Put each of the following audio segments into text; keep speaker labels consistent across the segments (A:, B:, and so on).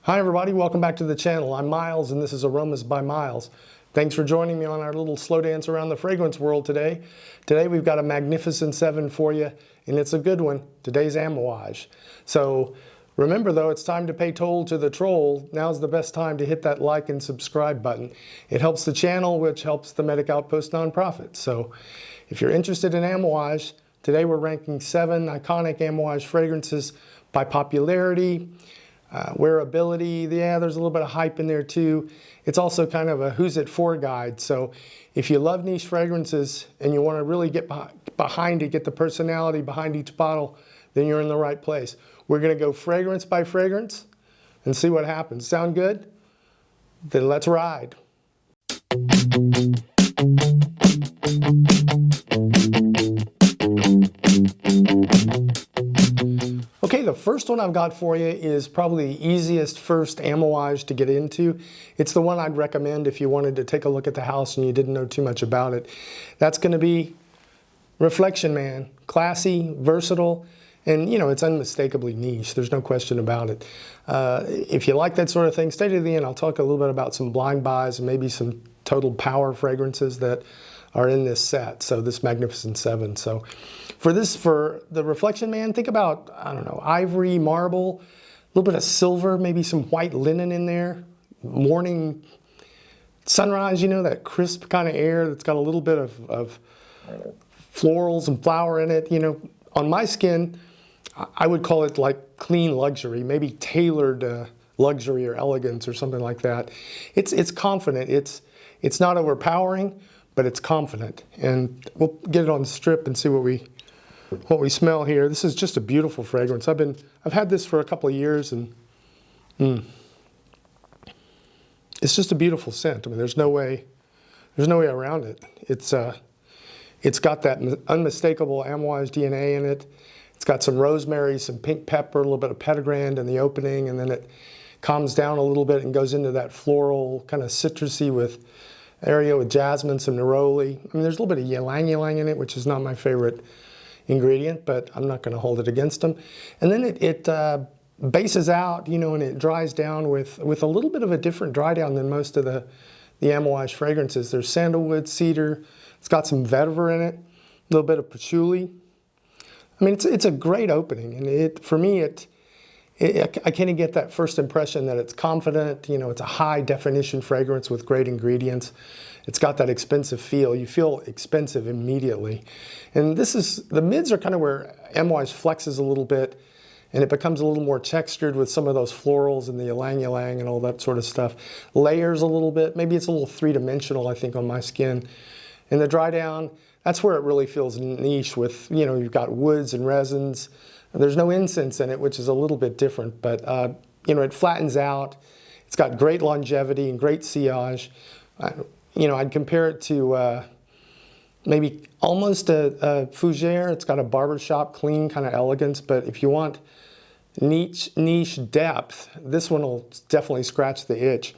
A: Hi everybody, welcome back to the channel. I'm Miles and this is Aromas by Miles. Thanks for joining me on our little slow dance around the fragrance world today. Today we've got a magnificent 7 for you, and it's a good one. Today's Amouage. So remember though, it's time to pay toll to the troll. Now's the best time to hit that like and subscribe button. It helps the channel, which helps the Medic Outpost nonprofit. So if you're interested in Amouage, today we're ranking 7 iconic Amouage fragrances by popularity. Wearability, yeah, there's a little bit of hype in there too. It's also kind of a who's it for guide. So if you love niche fragrances and you want to really get behind it, get the personality behind each bottle, then you're in the right place. We're going to go fragrance by fragrance and see what happens. Sound good? Then let's ride. Okay, the first one I've got for you is probably the easiest first Amouage to get into. It's the one I'd recommend if you wanted to take a look at the house and you didn't know too much about it. That's going to be Reflection Man. Classy, versatile, and you know, it's unmistakably niche. There's no question about it. If you like that sort of thing, stay to the end. I'll talk a little bit about some blind buys and maybe some total power fragrances that are in this set. So this Magnificent 7. So for the Reflection Man, think about, I don't know, ivory, marble, a little bit of silver, maybe some white linen in there. Morning sunrise, you know, that crisp kind of air that's got a little bit of florals and flower in it. You know, on my skin, I would call it like clean luxury, maybe tailored luxury or elegance or something like that. It's confident. It's not overpowering, but it's confident. And we'll get it on the strip and see what we smell here. This is just a beautiful fragrance. I've had this for a couple of years, and it's just a beautiful scent. I mean, there's no way around it. It's got that unmistakable Amouage DNA in it. It's got some rosemary, some pink pepper, a little bit of petitgrand in the opening, and then it calms down a little bit and goes into that floral kind of citrusy with area with jasmine, some neroli. I mean, there's a little bit of ylang-ylang in it, which is not my favorite ingredient, but I'm not going to hold it against them. And then it bases out, you know, and it dries down with a little bit of a different dry down than most of the Amouage fragrances. There's sandalwood, cedar. It's got some vetiver in it, a little bit of patchouli. I mean, it's a great opening, and for me, I kind of get that first impression that it's confident. You know, it's a high definition fragrance with great ingredients. It's got that expensive feel. You feel expensive immediately. And the mids are kind of where Amouage flexes a little bit, and it becomes a little more textured with some of those florals and the ylang-ylang and all that sort of stuff. Layers a little bit. Maybe it's a little three-dimensional, I think, on my skin. And the dry down, that's where it really feels niche with, you know, you've got woods and resins. There's no incense in it, which is a little bit different, but you know, it flattens out. It's got great longevity and great sillage. You know, I'd compare it to maybe almost a fougere. It's got a barbershop clean kind of elegance, but if you want niche depth, this one will definitely scratch the itch.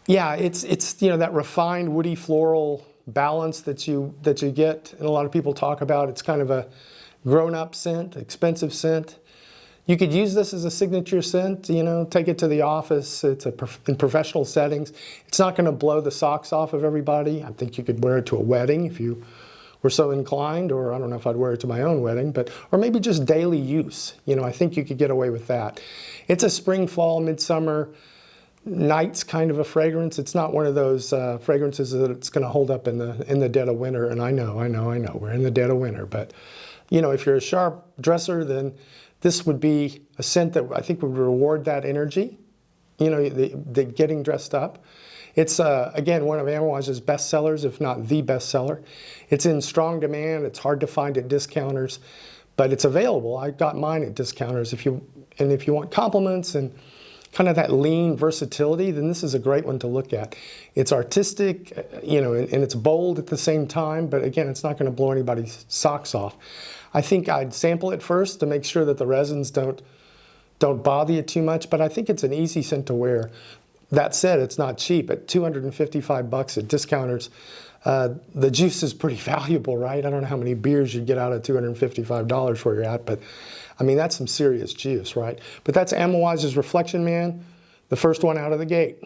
A: Yeah, it's you know, that refined woody floral balance that you get, and a lot of people talk about. It's kind of a grown-up scent, expensive scent. You could use this as a signature scent, you know, take it to the office. It's in professional settings. It's not going to blow the socks off of everybody. I think you could wear it to a wedding if you were so inclined, or I don't know if I'd wear it to my own wedding, or maybe just daily use. You know, I think you could get away with that. It's a spring, fall, midsummer nights kind of a fragrance. It's not one of those fragrances that it's going to hold up in the dead of winter. And I know, we're in the dead of winter, but you know, if you're a sharp dresser, then this would be a scent that I think would reward that energy, you know, the getting dressed up. It's, again, one of Amouage's best sellers, if not the best seller. It's in strong demand. It's hard to find at discounters, but it's available. I got mine at discounters. If you want compliments and kind of that lean versatility, then this is a great one to look at. It's artistic, you know, and it's bold at the same time, but again, it's not going to blow anybody's socks off. I think I'd sample it first to make sure that the resins don't bother you too much, but I think it's an easy scent to wear. That said, it's not cheap. At $255 at discounters, the juice is pretty valuable, right? I don't know how many beers you'd get out of $255 where you're at, but I mean, that's some serious juice, right? But that's Amouage's Reflection Man, the first one out of the gate.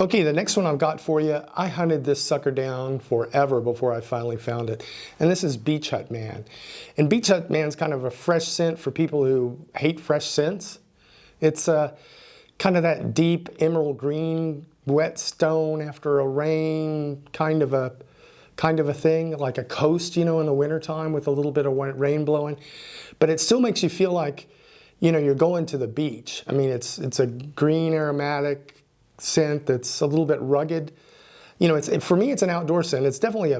A: Okay, the next one I've got for you, I hunted this sucker down forever before I finally found it. And this is Beach Hut Man. And Beach Hut Man's kind of a fresh scent for people who hate fresh scents. It's kind of that deep emerald green, wet stone after a rain kind of a thing, like a coast, you know, in the wintertime with a little bit of rain blowing. But it still makes you feel like, you know, you're going to the beach. I mean, it's a green aromatic scent that's a little bit rugged. You know, for me, it's an outdoor scent. It's definitely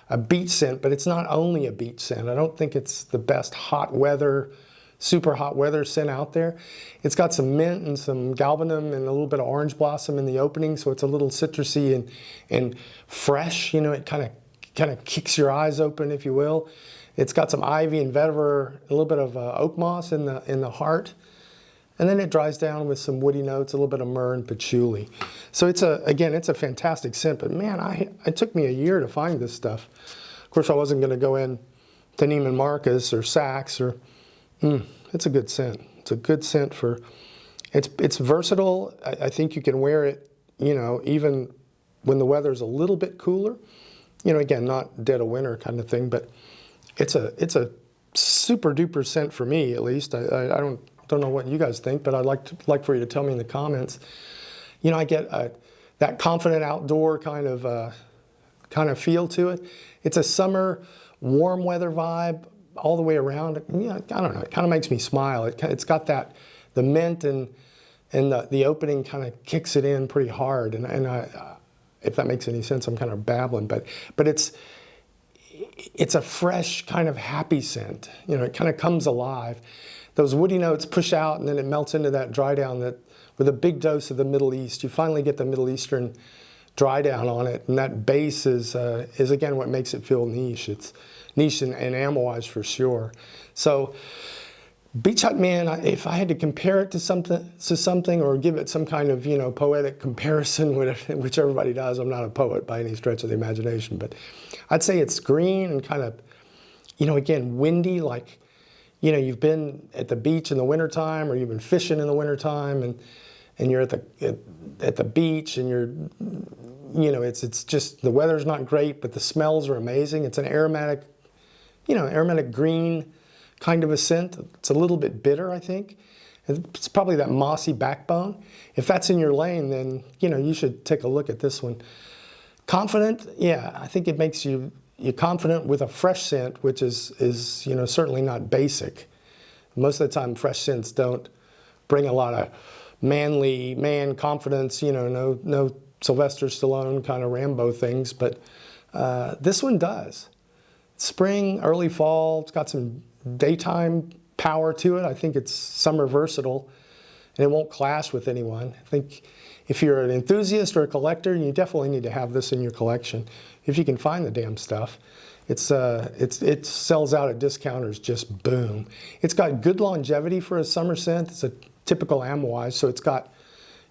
A: a beach scent, but it's not only a beach scent. I don't think it's the best hot weather, super hot weather scent out there. It's got some mint and some galbanum and a little bit of orange blossom in the opening, so it's a little citrusy and fresh. You know, it kind of kicks your eyes open, if you will. It's got some ivy and vetiver, a little bit of oak moss in the heart. And then it dries down with some woody notes, a little bit of myrrh and patchouli. So again, it's a fantastic scent, but man, it took me a year to find this stuff. Of course, I wasn't gonna go in to Neiman Marcus or Saks it's a good scent. It's a good scent it's versatile. I think you can wear it, you know, even when the weather's a little bit cooler. You know, again, not dead of winter kind of thing, but it's a super duper scent for me, at least. I don't know what you guys think, but I'd like for you to tell me in the comments. You know, I get that confident outdoor kind of feel to it. It's a summer warm weather vibe all the way around. You know, I don't know. It kind of makes me smile. It's got the mint and the opening kind of kicks it in pretty hard. And if that makes any sense, I'm kind of babbling, but it's a fresh kind of happy scent. You know, it kind of comes alive. Those woody notes push out and then it melts into that dry down that with a big dose of the Middle East. You finally get the Middle Eastern dry down on it, and that base is again what makes it feel niche. It's niche and Amouage for sure. So Beach Hut Man, if I had to compare it to something or give it some kind of, you know, poetic comparison, which everybody does. I'm not a poet by any stretch of the imagination, but I'd say it's green and kind of, you know, again, windy, like, you know, you've been at the beach in the wintertime or you've been fishing in the wintertime and you're at the beach and you're, you know, it's just, the weather's not great, but the smells are amazing. It's an aromatic, you know, aromatic green kind of a scent. It's a little bit bitter, I think. It's probably that mossy backbone. If that's in your lane, then, you know, you should take a look at this one. Confident, yeah, I think it makes you're confident with a fresh scent, which is you know, certainly not basic. Most of the time, fresh scents don't bring a lot of man confidence, you know, no Sylvester Stallone kind of Rambo things, but this one does. Spring, early fall, it's got some daytime power to it. I think it's summer versatile, and it won't clash with anyone. I think if you're an enthusiast or a collector, you definitely need to have this in your collection. If you can find the damn stuff. It sells out at discounters, just boom. It's got good longevity for a summer scent. It's a typical Amouage, so it's got,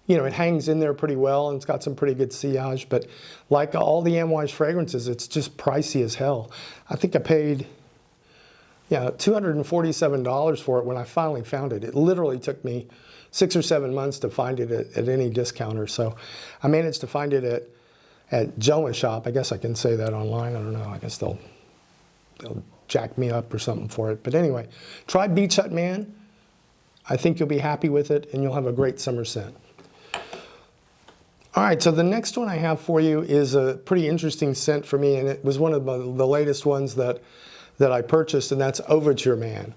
A: you know, it hangs in there pretty well and it's got some pretty good sillage, but like all the Amouage fragrances, it's just pricey as hell. I think I paid, yeah, $247 for it when I finally found it. It literally took me 6 or 7 months to find it at any discounter, so I managed to find it at Joma Shop. I guess I can say that online. I don't know. I guess they'll jack me up or something for it. But anyway, try Beach Hut Man. I think you'll be happy with it, and you'll have a great summer scent. All right, so the next one I have for you is a pretty interesting scent for me, and it was one of the latest ones that I purchased, and that's Overture Man.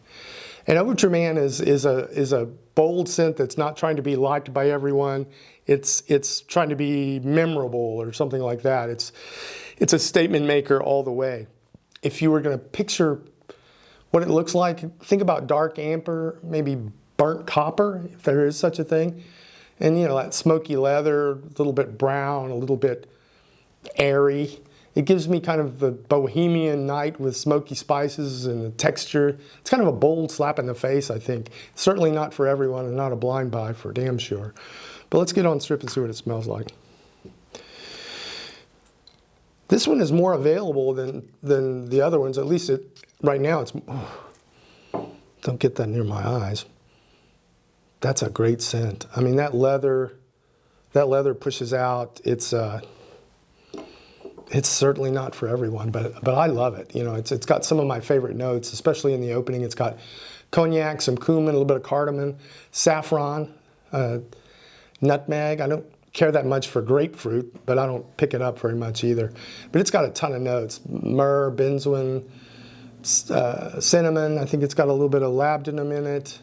A: And Overture Man is a bold scent that's not trying to be liked by everyone. It's trying to be memorable or something like that. It's a statement maker all the way. If you were going to picture what it looks like, think about dark amber, maybe burnt copper, if there is such a thing. And, you know, that smoky leather, a little bit brown, a little bit airy. It gives me kind of the bohemian night with smoky spices and the texture. It's kind of a bold slap in the face, I think. Certainly not for everyone and not a blind buy for damn sure. But let's get on strip and see what it smells like. This one is more available than the other ones. At least right now, don't get that near my eyes. That's a great scent. I mean, that leather pushes out. It's certainly not for everyone, but I love it. You know, it's got some of my favorite notes, especially in the opening. It's got cognac, some cumin, a little bit of cardamom, saffron, nutmeg. I don't care that much for grapefruit, but I don't pick it up very much either. But it's got a ton of notes: myrrh, benzoin, cinnamon. I think it's got a little bit of labdanum in it.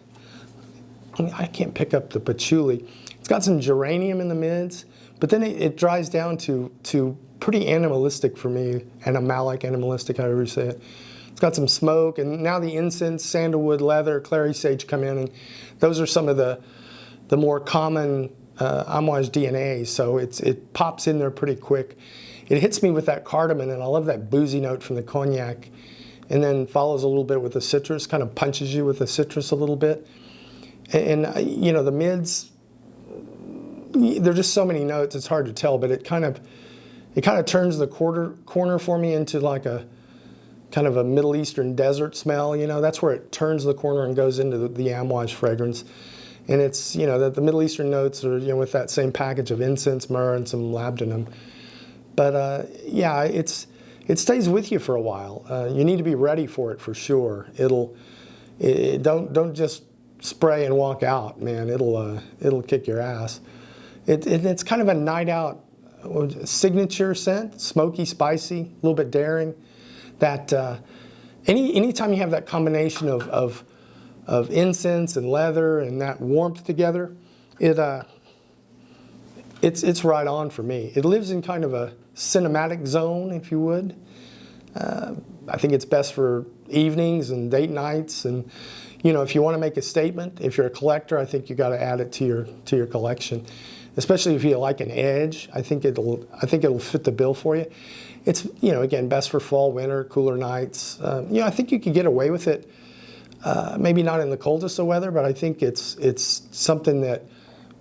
A: I can't pick up the patchouli. It's got some geranium in the mids, but then it dries down to pretty animalistic for me, animalic, animalistic, however you say it. It's got some smoke, and now the incense, sandalwood, leather, clary sage come in, and those are some of the more common Amouage DNA, so it pops in there pretty quick. It hits me with that cardamom, and I love that boozy note from the cognac, and then follows a little bit with the citrus, kind of punches you with the citrus a little bit. And you know, the mids, there are just so many notes, it's hard to tell, but it kind of turns the corner for me into like a kind of a Middle Eastern desert smell. You know, that's where it turns the corner and goes into the Amouage fragrance. And it's, you know, the Middle Eastern notes are, you know, with that same package of incense, myrrh, and some labdanum. But yeah, it stays with you for a while. You need to be ready for it for sure. Don't just spray and walk out, man. It'll kick your ass. It's kind of a night out signature scent, smoky, spicy, a little bit daring. That anytime you have that combination of incense and leather and that warmth together, it's right on for me. It lives in kind of a cinematic zone, if you would. I think it's best for evenings and date nights, and you know, if you want to make a statement, if you're a collector, I think you got to add it to your collection. Especially if you like an edge, I think it'll fit the bill for you. It's, you know, again, best for fall, winter, cooler nights. You know, I think you could get away with it. Maybe not in the coldest of weather, but I think it's something that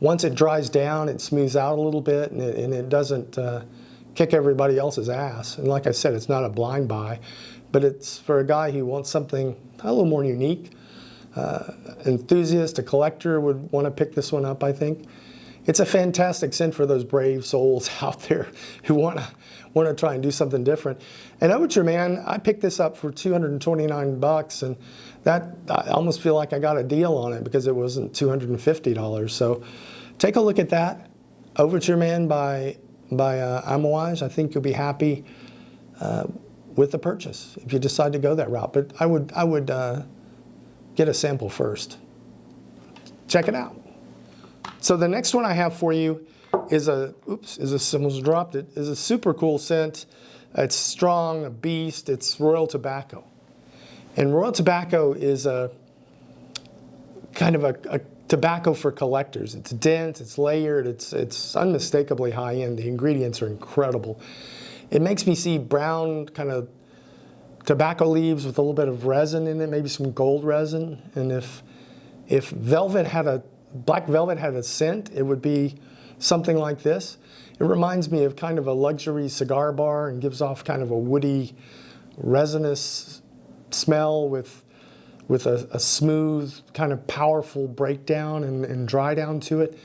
A: once it dries down, it smooths out a little bit, and it doesn't kick everybody else's ass. And like I said, it's not a blind buy, but it's for a guy who wants something a little more unique. Enthusiast, a collector would want to pick this one up, I think. It's a fantastic scent for those brave souls out there who want to try and do something different. And Overture Man, I picked this up for $229, and that I almost feel like I got a deal on it because it wasn't $250. So take a look at that, Overture Man by Amouage. I think you'll be happy with the purchase if you decide to go that route. But I would get a sample first. Check it out. So the next one I have for you is almost dropped it, is a super cool scent. It's strong, a beast. It's Royal Tobacco. And Royal Tobacco is a kind of a tobacco for collectors. It's dense, it's layered, it's unmistakably high end. The ingredients are incredible. It makes me see brown kind of tobacco leaves with a little bit of resin in it, maybe some gold resin. And if black velvet had a scent, it would be something like this. It reminds me of kind of a luxury cigar bar and gives off kind of a woody, resinous smell with a smooth, kind of powerful breakdown and dry down to it.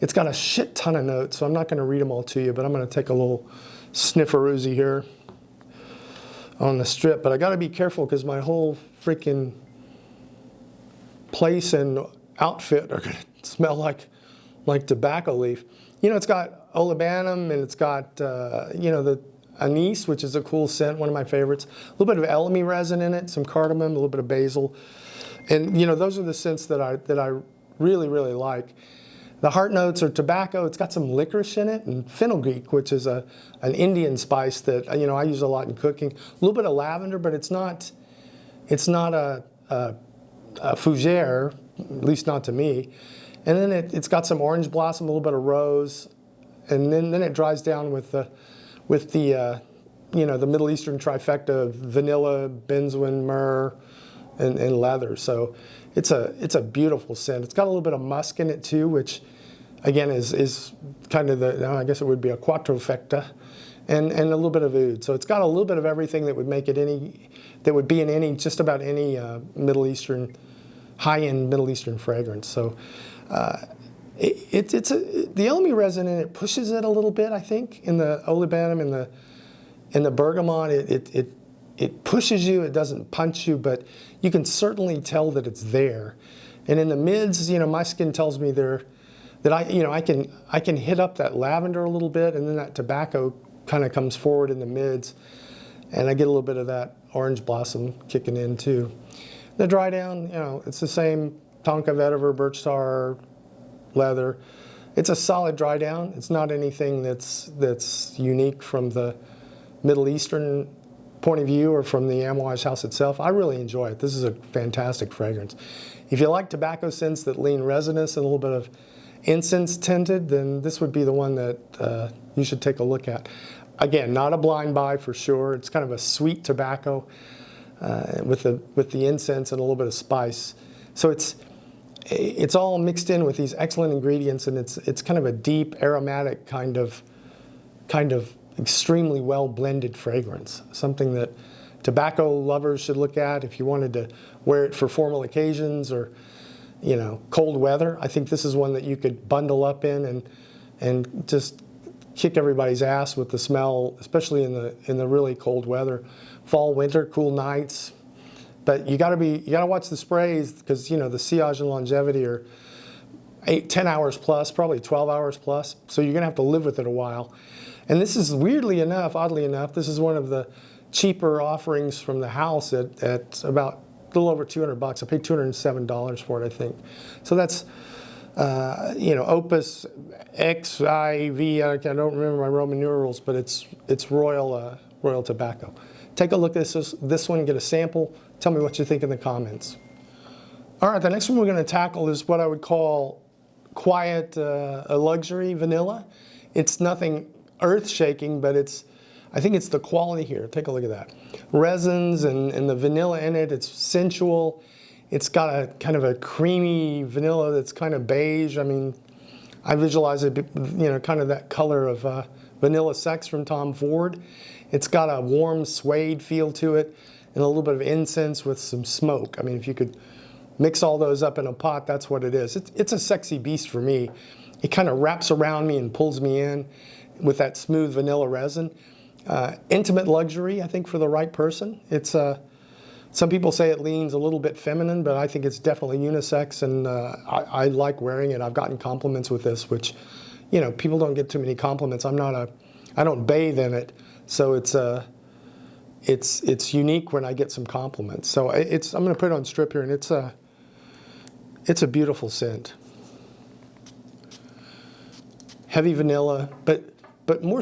A: It's got a shit ton of notes, so I'm not going to read them all to you, but I'm going to take a little snifferoozy here on the strip. But I got to be careful because my whole freaking place and outfit are going to smell like tobacco leaf. You know, it's got olibanum, and it's got you know, the anise, which is a cool scent, one of my favorites. A little bit of elemi resin in it, some cardamom, a little bit of basil, and you know, those are the scents that I really like. The heart notes are tobacco. It's got some licorice in it, and fenugreek, which is an Indian spice that, you know, I use a lot in cooking. A little bit of lavender, but it's not a fougere, at least not to me. And then it's got some orange blossom, a little bit of rose, and then it dries down with the you know, the Middle Eastern trifecta of vanilla, benzoin, myrrh, and leather. So it's a beautiful scent. It's got a little bit of musk in it too, which again is kind of I guess it would be a quattrofecta, and a little bit of oud. So it's got a little bit of everything that would make it just about any Middle Eastern high-end Middle Eastern fragrance. So the elemi resin in it pushes it a little bit, I think, in the olibanum and the bergamot. It pushes you. It doesn't punch you, but you can certainly tell that it's there. And in the mids, my skin tells me that I can hit up that lavender a little bit, and then that tobacco kind of comes forward in the mids, and I get a little bit of that orange blossom kicking in too. The dry down, it's the same tonka, vetiver, birch tar, leather. It's a solid dry down. It's not anything that's unique from the Middle Eastern point of view or from the Amouage house itself. I really enjoy it. This is a fantastic fragrance. If you like tobacco scents that lean resinous and a little bit of incense tinted, then this would be the one that you should take a look at. Again, not a blind buy for sure. It's kind of a sweet tobacco with the incense and a little bit of spice. So it's all mixed in with these excellent ingredients, and it's kind of a deep aromatic kind of extremely well blended fragrance. Something that tobacco lovers should look at if you wanted to wear it for formal occasions or cold weather. I think this is one that you could bundle up in and just kick everybody's ass with the smell, especially in the really cold weather, fall, winter, cool nights. But you gotta watch the sprays, because the sillage and longevity are 10 hours plus, probably 12 hours plus. So you're gonna have to live with it a while. And this is oddly enough, this is one of the cheaper offerings from the house at about a little over $200. I paid $207 for it, I think. So that's Opus XIV. I don't remember my Roman numerals, but it's royal tobacco. Take a look at this one, get a sample. Tell me what you think in the comments. All right, the next one we're going to tackle is what I would call quiet a luxury vanilla. It's nothing earth-shaking, but I think it's the quality here. Take a look at that. Resins and the vanilla in it, it's sensual. It's got a kind of a creamy vanilla that's kind of beige. I mean, I visualize it, kind of that color of Vanilla Sex from Tom Ford. It's got a warm suede feel to it and a little bit of incense with some smoke. I mean, if you could mix all those up in a pot, that's what it is. It's a sexy beast for me. It kind of wraps around me and pulls me in with that smooth vanilla resin. Intimate luxury, I think, for the right person. It's some people say it leans a little bit feminine, but I think it's definitely unisex, and I like wearing it. I've gotten compliments with this, which, people don't get too many compliments. I don't bathe in it, so it's unique when I get some compliments. So I'm going to put it on strip here, and it's a beautiful scent. Heavy vanilla, but more,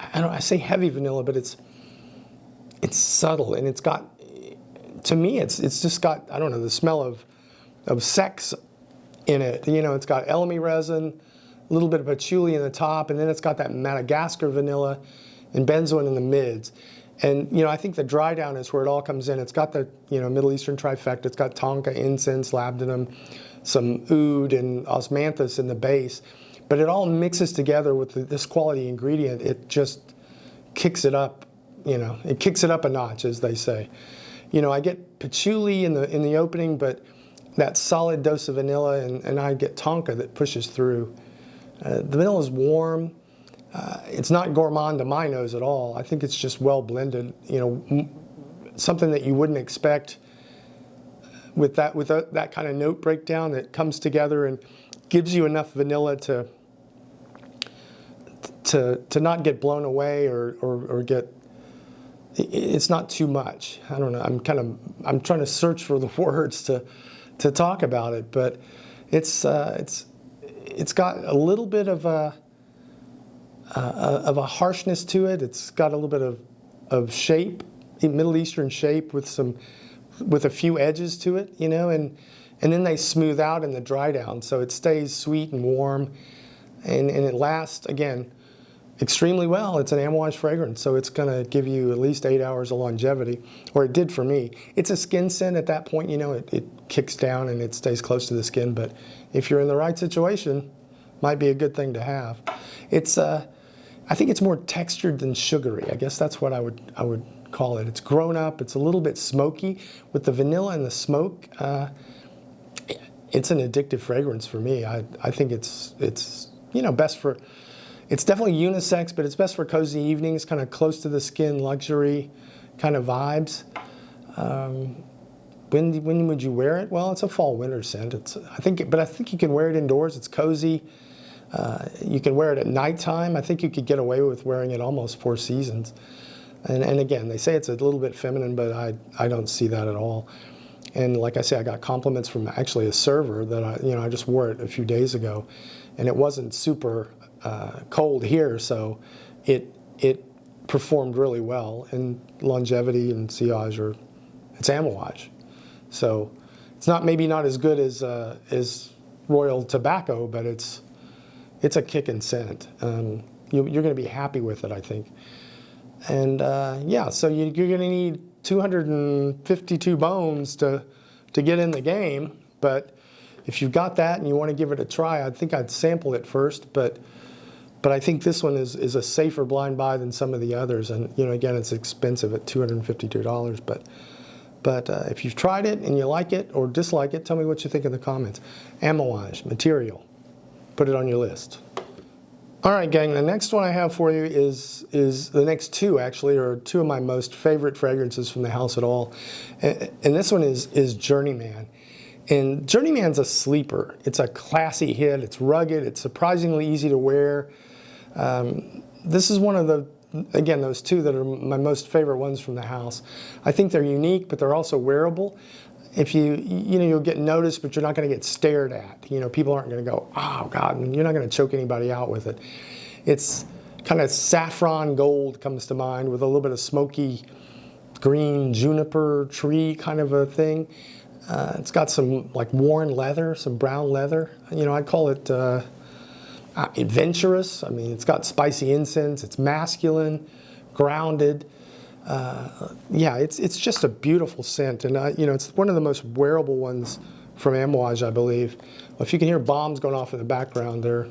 A: I say heavy vanilla, but it's subtle, and it's got, to me, it's just got, the smell of sex in it. It's got elemi resin, a little bit of patchouli in the top, and then it's got that Madagascar vanilla and benzoin in the mids. And, I think the dry down is where it all comes in. It's got the, Middle Eastern trifecta. It's got tonka, incense, labdanum, some oud, and osmanthus in the base. But it all mixes together with this quality ingredient. It just kicks it up, it kicks it up a notch, as they say. I get patchouli in the opening, but that solid dose of vanilla, and I get tonka that pushes through. The vanilla is warm. It's not gourmand to my nose at all. I think it's just well blended. Something that you wouldn't expect with that kind of note breakdown that comes together and gives you enough vanilla to not get blown away or get. It's not too much. I don't know. I'm trying to search for the words to talk about it, but it's got a little bit of a harshness to it. It's got a little bit of shape, Middle Eastern shape with a few edges to it, and then they smooth out in the dry down, so it stays sweet and warm, and it lasts, again, extremely well. It's an Amouage fragrance, so it's going to give you at least 8 hours of longevity, or it did for me. It's a skin scent at that point, it kicks down and it stays close to the skin, but if you're in the right situation, might be a good thing to have. I think it's more textured than sugary. I guess that's what I would call it. It's grown up. It's a little bit smoky with the vanilla and the smoke. it's an addictive fragrance for me. I think it's best for, it's definitely unisex, but it's best for cozy evenings, kind of close to the skin, luxury kind of vibes. When would you wear it? Well, it's a fall winter scent. I think you can wear it indoors. It's cozy. You can wear it at nighttime. I think you could get away with wearing it almost 4 seasons. And again, they say it's a little bit feminine, but I don't see that at all. And like I say, I got compliments from actually a server that I just wore it a few days ago, and it wasn't super cold here, so it performed really well. And longevity and sillage it's Amouage, so it's maybe not as good as Royal Tobacco, but it's a kickin' scent. You're going to be happy with it, I think. And yeah, so you're going to need 252 bones to get in the game. But if you've got that and you want to give it a try, I think I'd sample it first. But I think this one is a safer blind buy than some of the others. And again, it's expensive at $252. But if you've tried it and you like it or dislike it, tell me what you think in the comments. Amouage, material. Put it on your list. All right, gang, the next one I have for you is the next two, actually, are two of my most favorite fragrances from the house at all. And this one is Journeyman. And Journeyman's a sleeper. It's a classy hit. It's rugged. It's surprisingly easy to wear. This is one of those two that are my most favorite ones from the house. I think they're unique, but they're also wearable. If you'll get noticed, but you're not going to get stared at. People aren't going to go, oh God, and you're not going to choke anybody out with it. It's kind of saffron gold comes to mind with a little bit of smoky green juniper tree kind of a thing. It's got some like worn leather, some brown leather. I'd call it adventurous. I mean, it's got spicy incense. It's masculine, grounded. Yeah, it's just a beautiful scent, and it's one of the most wearable ones from Amouage, I believe. If you can hear bombs going off in the background, they're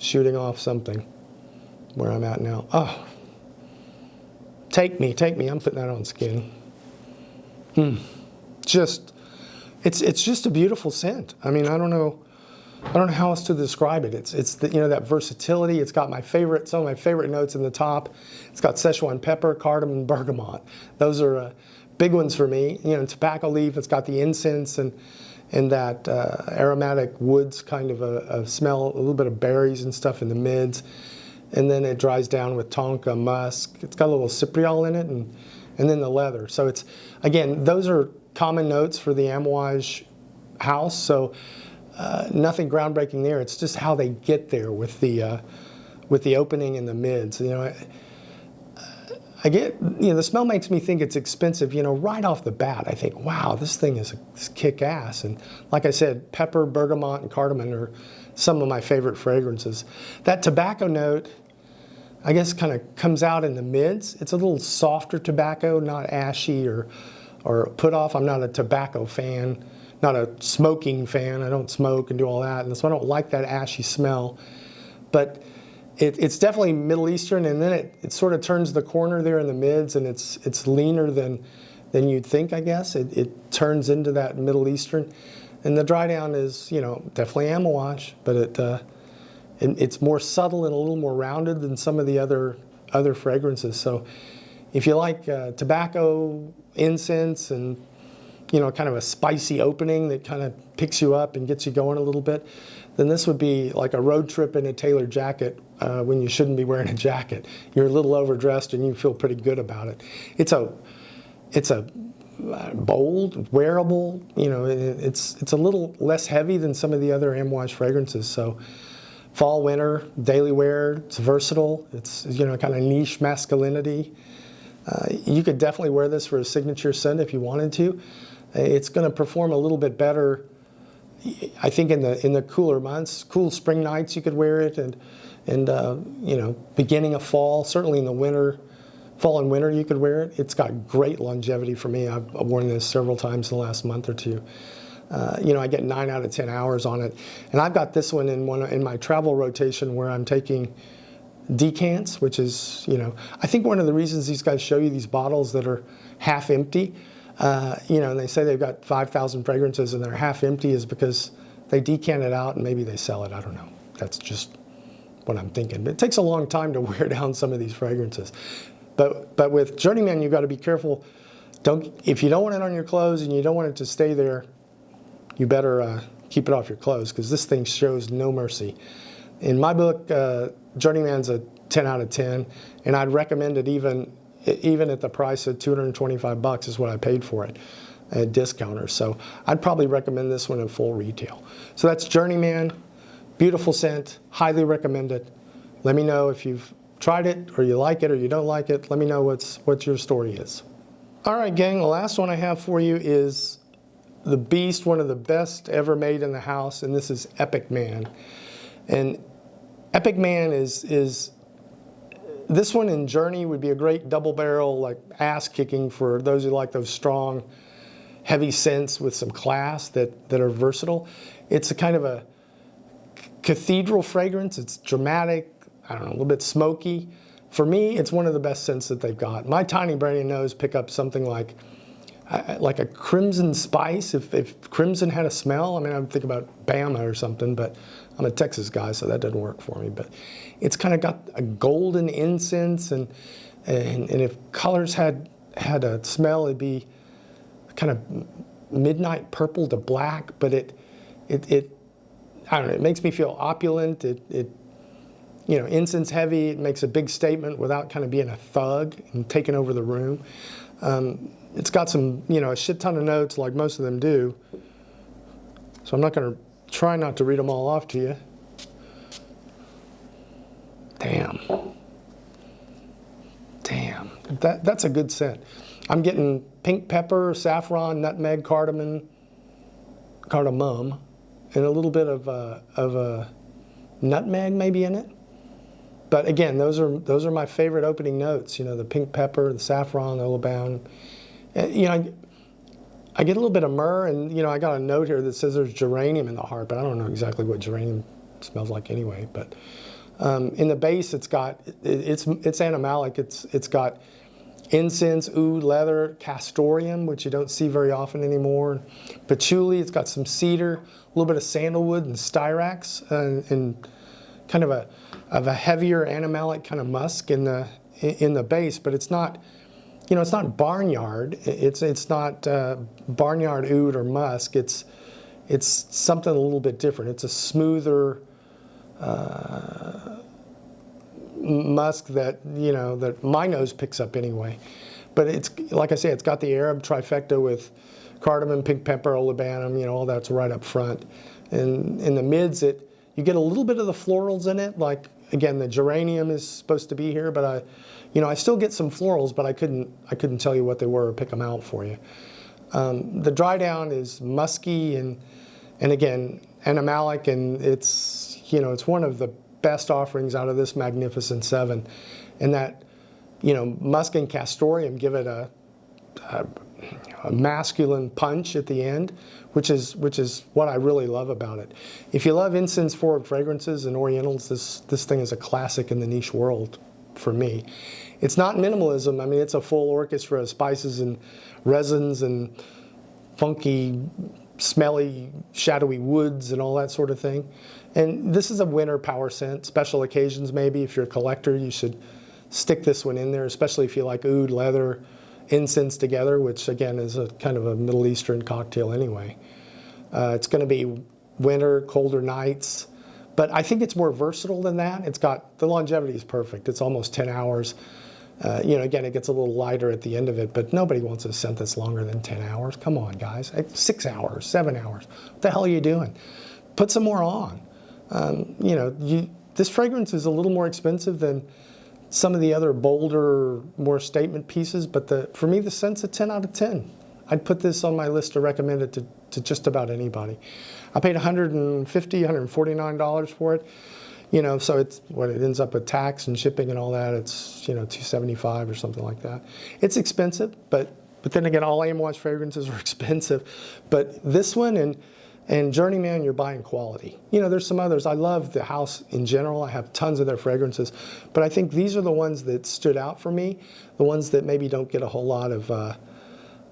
A: shooting off something where I'm at now. Oh, take me, I'm putting that on skin. It's just a beautiful scent. I mean, I don't know how else to describe it. It's that versatility. It's got some of my favorite notes in the top. It's got Szechuan pepper, cardamom, and bergamot. Those are big ones for me. Tobacco leaf. It's got the incense and that aromatic woods kind of a smell, a little bit of berries and stuff in the mids. And then it dries down with tonka, musk. It's got a little cypriol in it, and then the leather. So it's, again, those are common notes for the Amouage house. So nothing groundbreaking there. It's just how they get there with the opening in the mids. I get, the smell makes me think it's expensive. Right off the bat, I think, wow, this thing is kick ass. And like I said, pepper, bergamot, and cardamom are some of my favorite fragrances. That tobacco note, I guess, kind of comes out in the mids. It's a little softer tobacco, not ashy or put off. I'm not a tobacco fan. Not a smoking fan. I don't smoke and do all that, and so I don't like that ashy smell. But it's definitely Middle Eastern, and then it sort of turns the corner there in the mids, and it's leaner than you'd think, I guess. It turns into that Middle Eastern, and the dry down is definitely Amouage, but it's more subtle and a little more rounded than some of the other fragrances. So if you like tobacco, incense, and kind of a spicy opening that kind of picks you up and gets you going a little bit, then this would be like a road trip in a tailored jacket when you shouldn't be wearing a jacket. You're a little overdressed and you feel pretty good about it. It's a bold, wearable, it's a little less heavy than some of the other Amouage fragrances. So fall, winter, daily wear, it's versatile. It's, kind of niche masculinity. You could definitely wear this for a signature scent if you wanted to. It's going to perform a little bit better, I think, in the cooler months. Cool spring nights you could wear it, and beginning of fall, certainly in the fall and winter you could wear it. It's got great longevity for me. I've worn this several times in the last month or two. I get 9 out of 10 hours on it, and I've got this one in my travel rotation where I'm taking decants, which is, I think one of the reasons these guys show you these bottles that are half empty. You know, and they say they've got 5,000 fragrances and they're half empty is because they decant it out and maybe they sell it. I don't know. That's just what I'm thinking. But it takes a long time to wear down some of these fragrances. But with Journeyman, you've got to be careful. If you don't want it on your clothes and you don't want it to stay there, you better keep it off your clothes, because this thing shows no mercy. In my book, Journeyman's a 10 out of 10, and I'd recommend it even at the price of $225 is what I paid for it at discounters. So I'd probably recommend this one at full retail. So that's Journeyman, beautiful scent, highly recommend it. Let me know if you've tried it or you like it or you don't like it. Let me know what your story is. All right, gang, the last one I have for you is the Beast, one of the best ever made in the house, and this is Epic Man. And Epic Man is this one in Journey would be a great double barrel, like ass kicking for those who like those strong, heavy scents with some class that are versatile. It's a kind of a cathedral fragrance. It's dramatic, I don't know, a little bit smoky. For me, it's one of the best scents that they've got. My tiny brain knows pick up something like a crimson spice. If crimson had a smell, I mean, I would think about Bama or something, but I'm a Texas guy, so that doesn't work for me. But it's kind of got a golden incense, and if colors had a smell, it'd be kind of midnight purple to black. But it I don't know. It makes me feel opulent. You know, incense heavy. It makes a big statement without kind of being a thug and taking over the room. It's got some, you know, a shit ton of notes like most of them do. So I'm not going to try not to read them all off to you. Damn. That's a good scent. I'm getting pink pepper, saffron, nutmeg, cardamom, and a little bit of a nutmeg maybe in it. But again, those are my favorite opening notes. You know, the pink pepper, the saffron, the oliban. You know, I get a little bit of myrrh, and you know, I got a note here that says there's geranium in the heart, but I don't know exactly what geranium smells like anyway. But in the base, it's animalic. It's got incense, oud, leather, castoreum, which you don't see very often anymore, patchouli. It's got some cedar, a little bit of sandalwood and styrax, and kind of a heavier animalic kind of musk in the base. But it's not, you know, it's not barnyard. It's not barnyard oud or musk. It's something a little bit different. It's a smoother musk that, you know, that my nose picks up anyway. But it's, like I say, it's got the Arab trifecta with cardamom, pink pepper, olibanum, you know, all that's right up front. And in the mids, you get a little bit of the florals in it. Like, again, the geranium is supposed to be here, but I still get some florals, but I couldn't tell you what they were or pick them out for you. The dry down is musky and again, animalic, and it's, you know, it's one of the best offerings out of this Magnificent Seven. And that, you know, musk and castoreum give it a masculine punch at the end, which is what I really love about it. If you love incense-forward fragrances and orientals, this thing is a classic in the niche world for me. It's not minimalism. I mean, it's a full orchestra of spices and resins and funky, smelly, shadowy woods and all that sort of thing. And this is a winter power scent. Special occasions, maybe, if you're a collector, you should stick this one in there, especially if you like oud, leather, incense together, which again is a kind of a Middle Eastern cocktail anyway. It's going to be winter, colder nights, but I think it's more versatile than that. It's got, the longevity is perfect. It's almost 10 hours. You know, again, it gets a little lighter at the end of it, but nobody wants a scent that's longer than 10 hours. Come on, guys. 6 hours, 7 hours. What the hell are you doing? Put some more on. You know, this fragrance is a little more expensive than some of the other bolder, more statement pieces, but for me, the scent's a 10 out of 10. I'd put this on my list to recommend it to just about anybody. I paid $150, $149 for it. You know, so it's what it ends up with tax and shipping and all that. It's, you know, $275 or something like that. It's expensive, but then again, all Amouage fragrances are expensive. But this one and Journeyman, you're buying quality. You know, there's some others. I love the house in general. I have tons of their fragrances, but I think these are the ones that stood out for me. The ones that maybe don't get a whole lot of